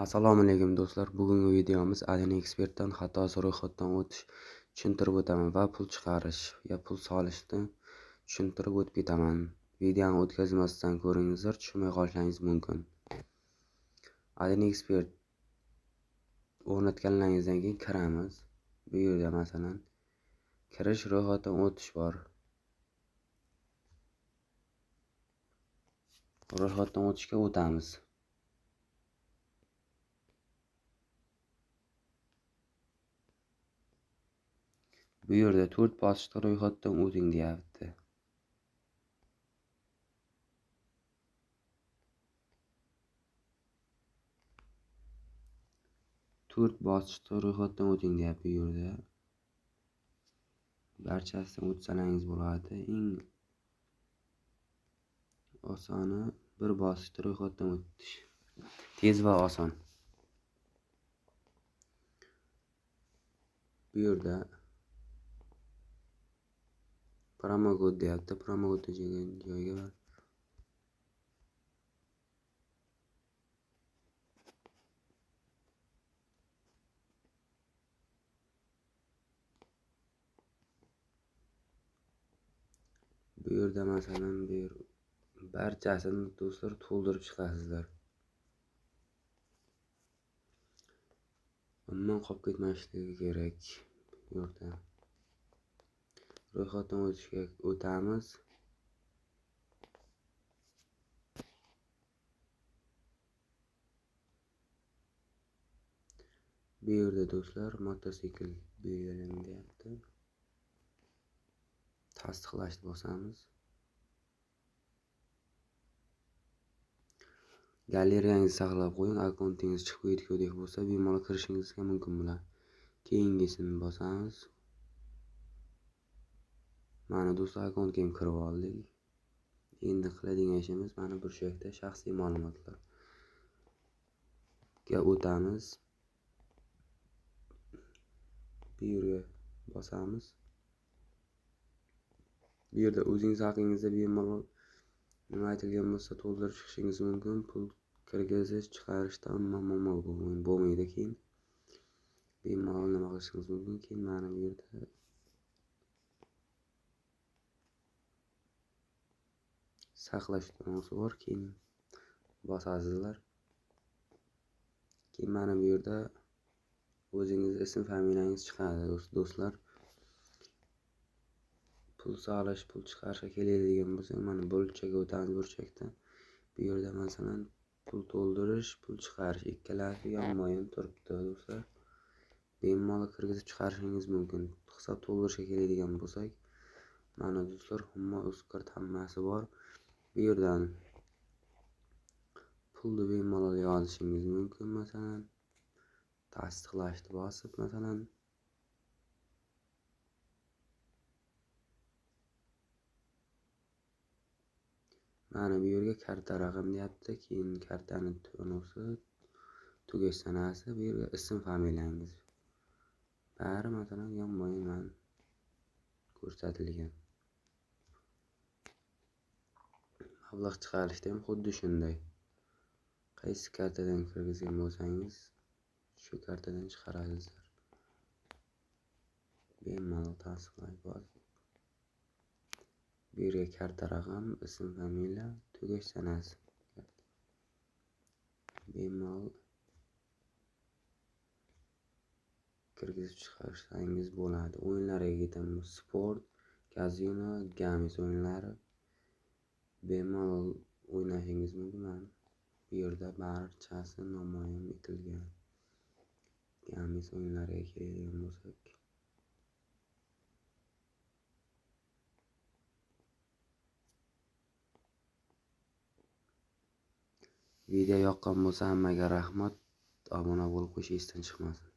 Assalomu alaykum do'stlar. Bugungi videomiz AdinExpertdan xatosi ro'yxatdan o'tish tushuntirib o'taman va pul chiqarish va pul solishni tushuntirib o'tib ketaman. Videoni o'tkazmasdan ko'ringizlar, tushunmay qolishingiz mumkin. AdinExpert o'rnatganlaringizdan keyin kiramiz. Bu yerda masalan kirish ro'yxatdan o'tish bor. Ro'yxatdan o'tishga o'tamiz. Bu yerda 4 bosqichda ro'yxatdan o'ting deyapti. To'rt bosqichda ro'yxatdan o'ting deyapti bu yerda. Barchasidan o'tsalaringiz bo'ladi. Eng osoni bir bosqichda ro'yxatdan o'tish. Tez va oson. Bu yerda promokod deyapti. Promokod degan joyga bu yerda masalan barchasini do'stlar to'ldirib chiqasizlar. Umuman qolib ketmasligi kerak. Bu yerda ro'yxatdan o'tishga o'tamiz. Bu yerda do'stlar mototsikl belgilang deyapti. Tasdiqlashni bosamiz. Galeriyangizni saqlab qo'ying. Akkauntingiz chiqib ketgudek bo'lsa, bemalol kirishingiz mumkin bo'ladi. Keyingisini bosamiz. Mana do'stlar, akkauntga ham kirib oldik. Endi qiladigan ishimiz mana bu joyda shaxsiy ma'lumotlar ga o'tamiz. Bu yerga bosamiz. Bu yerda o'zingiz haqingizda bemalol nima aytilgan bo'lsa to'ldirib chiqishingiz mumkin. Pul kirgizish, chiqarishda umuman muammo bo'lmaydi. Keyin bemalol nima qilishingiz mumkin. Keyin mana bu yerda saqlash tugmasi bor. Keyin bosasizlar. Keyin mana bu yerda o'zingiz ism familiyangiz chiqadi do'stlar. Pul solish, pul chiqarishga keladigan bo'lsak, mana burchakka o'tamiz. Burchakda bu yerda masalan pul to'ldirish, pul chiqarish ikkalasi yonma-yon turibdi do'stlar. Bemalol kirgizib chiqarishingiz mumkin. Hisob to'ldirishga keladigan bo'lsak, mana do'stlar, Uzcard hammasi bor. Bu yerdan pulni bemalol yozishingiz mumkin. Masalan, tasdiqlashni bosib, masalan mana bu yerga karta raqam deyapti. Keyin kartani to'nosi, tugash sanasi, bu yerga ism familiyangiz. Bari masalan yonma-yon ko'rsatilgan. Mablag' chiqarishda ham xuddi shunday. Qaysi kartadan kirgizgan bo'lsangiz, shu kartadan chiqarasizlar. Bemalol tasdiqlash bosib. Bu yerga karta raqam, ism familiya, tugash sanasi. Bemalol kirgizib chiqarsangiz bo'ladi. O'yinlarga ketamiz. Sport, kazino, games o'yinlari bemalol o'ynashingiz mumkin. Bu yerda barchasi namoyon etilgan. Games o'yinlariga keladigan bo'lsak, video yoqqan bo'lsa hammaga rahmat. Obuna bo'lib qo'yishingizdan chiqmasin.